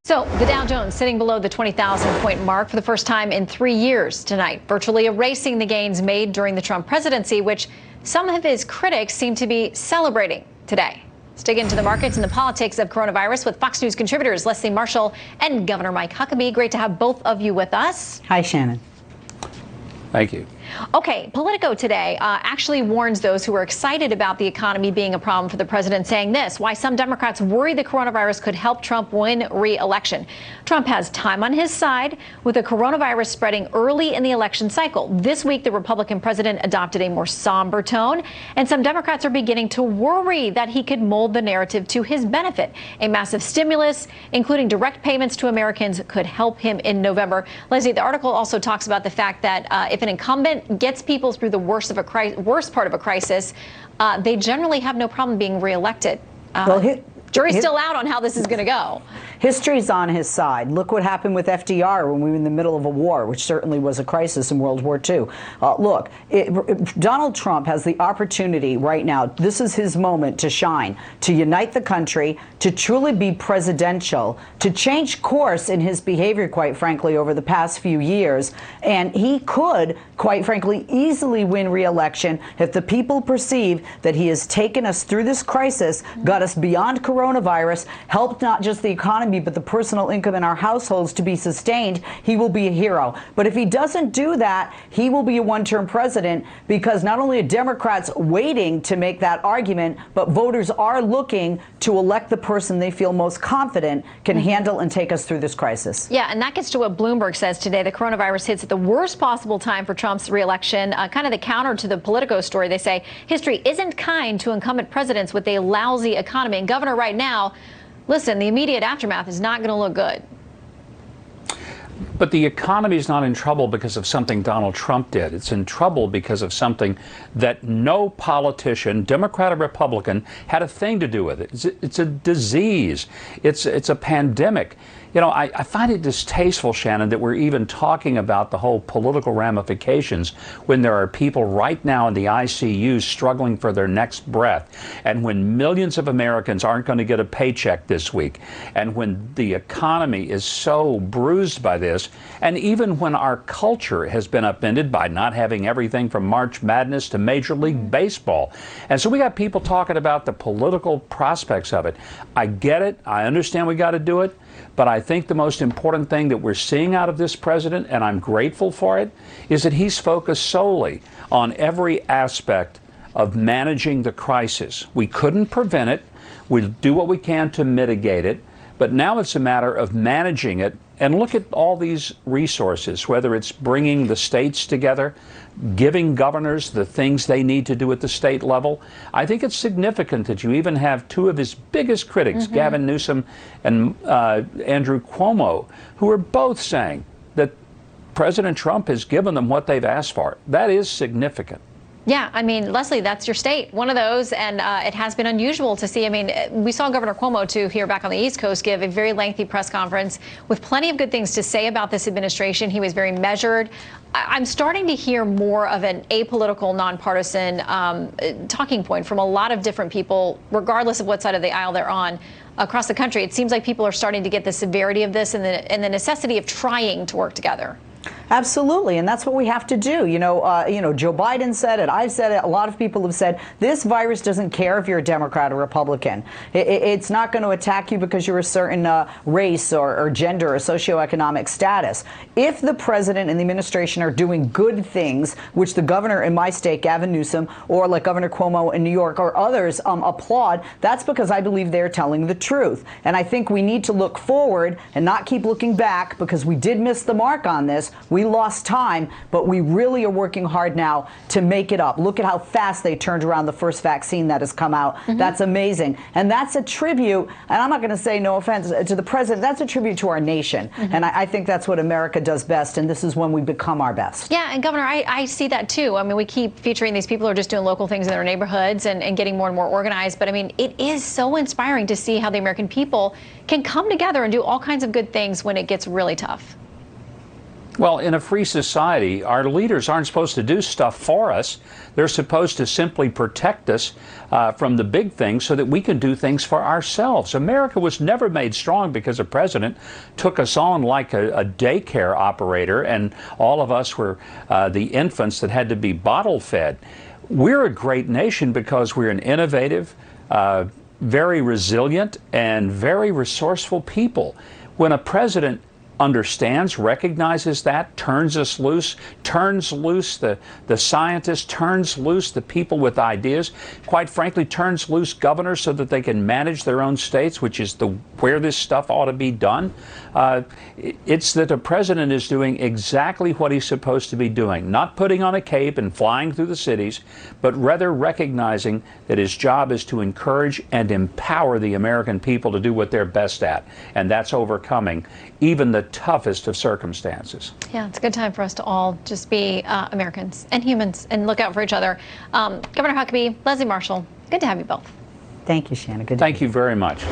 So the Dow Jones sitting below the 20,000 point mark for the first time in 3 years tonight, virtually erasing the gains made during the Trump presidency, which some of his critics seem to be celebrating today. Let's dig into the markets and the politics of coronavirus with Fox News contributors Leslie Marshall and Governor Mike Huckabee. Great to have both of you with us. Hi, Shannon. Thank you. Okay, Politico today actually warns those who are excited about the economy being a problem for the president, saying this: why some Democrats worry the coronavirus could help Trump win re-election. Trump has time on his side with the coronavirus spreading early in the election cycle. This week, the Republican president adopted a more somber tone, and some Democrats are beginning to worry that he could mold the narrative to his benefit. A massive stimulus, including direct payments to Americans, could help him in November. Leslie, the article also talks about the fact that if an incumbent gets people through the worst part of a crisis, they generally have no problem being reelected. Jury's still out on how this is going to go. History's on his side. Look what happened with FDR when we were in the middle of a war, which certainly was a crisis in World War II. Donald Trump has the opportunity right now. This is his moment to shine, to unite the country, to truly be presidential, to change course in his behavior, quite frankly, over the past few years. And he could, quite frankly, easily win re-election if the people perceive that he has taken us through this crisis, got us beyond coronavirus, helped not just the economy, but the personal income in our households to be sustained. He will be a hero. But if he doesn't do that, he will be a one-term president, because not only are Democrats waiting to make that argument, but voters are looking to elect the person they feel most confident can handle and take us through this crisis. Yeah, and that gets to what Bloomberg says today. The coronavirus hits at the worst possible time for Trump's re-election. Kind of the counter to the Politico story. They say history isn't kind to incumbent presidents with a lousy economy. And Governor, right now, listen, the immediate aftermath is not going to look good. But the economy is not in trouble because of something Donald Trump did. It's in trouble because of something that no politician, Democrat or Republican, had a thing to do with it. It's a disease. It's a pandemic. You know, I find it distasteful, Shannon, that we're even talking about the whole political ramifications when there are people right now in the ICU struggling for their next breath, and when millions of Americans aren't going to get a paycheck this week, and when the economy is so bruised by this, and even when our culture has been upended by not having everything from March Madness to Major League Baseball. And so we got people talking about the political prospects of it. I get it. I understand we got to do it. But I think the most important thing that we're seeing out of this president, and I'm grateful for it, is that he's focused solely on every aspect of managing the crisis. We couldn't prevent it. We'll do what we can to mitigate it. But now it's a matter of managing it. And look at all these resources, whether it's bringing the states together, giving governors the things they need to do at the state level. I think it's significant that you even have two of his biggest critics, Gavin Newsom and Andrew Cuomo, who are both saying that President Trump has given them what they've asked for. That is significant. Yeah, I mean, Leslie, that's your state, one of those, and it has been unusual to see. I mean, we saw Governor Cuomo, too, here back on the East Coast, give a very lengthy press conference with plenty of good things to say about this administration. He was very measured. I'm starting to hear more of an apolitical, nonpartisan talking point from a lot of different people, regardless of what side of the aisle they're on, across the country. It seems like people are starting to get the severity of this and the necessity of trying to work together. Absolutely, and that's what we have to do. You know, Joe Biden said it. I've said it. A lot of people have said this virus doesn't care if you're a Democrat or Republican. It's not going to attack you because you're a certain race or gender or socioeconomic status. If the president and the administration are doing good things, which the governor in my state, Gavin Newsom, or like Governor Cuomo in New York or others applaud, that's because I believe they're telling the truth. And I think we need to look forward and not keep looking back, because we did miss the mark on this. We lost time, but we really are working hard now to make it up. Look at how fast they turned around the first vaccine that has come out. That's amazing. And that's a tribute, and I'm not going to say, no offense to the president, that's a tribute to our nation. And I think that's what America does best, and this is when we become our best. Yeah, and Governor, I see that too. I mean, we keep featuring these people who are just doing local things in their neighborhoods and getting more and more organized. But I mean, it is so inspiring to see how the American people can come together and do all kinds of good things when it gets really tough. Well, in a free society, our leaders aren't supposed to do stuff for us. They're supposed to simply protect us from the big things so that we can do things for ourselves. America was never made strong because a president took us on like a daycare operator, and all of us were the infants that had to be bottle fed. We're a great nation because we're an innovative, very resilient, and very resourceful people. When a president understands, recognizes that, turns us loose, turns loose the scientists, turns loose the people with ideas, quite frankly, turns loose governors so that they can manage their own states, which is where this stuff ought to be done. It's that a president is doing exactly what he's supposed to be doing, not putting on a cape and flying through the cities, but rather recognizing that his job is to encourage and empower the American people to do what they're best at, and that's overcoming even the toughest of circumstances. Yeah, it's a good time for us to all just be Americans and humans and look out for each other. Governor Huckabee, Leslie Marshall, good to have you both. Thank you, Shannon. Good to Thank you very much.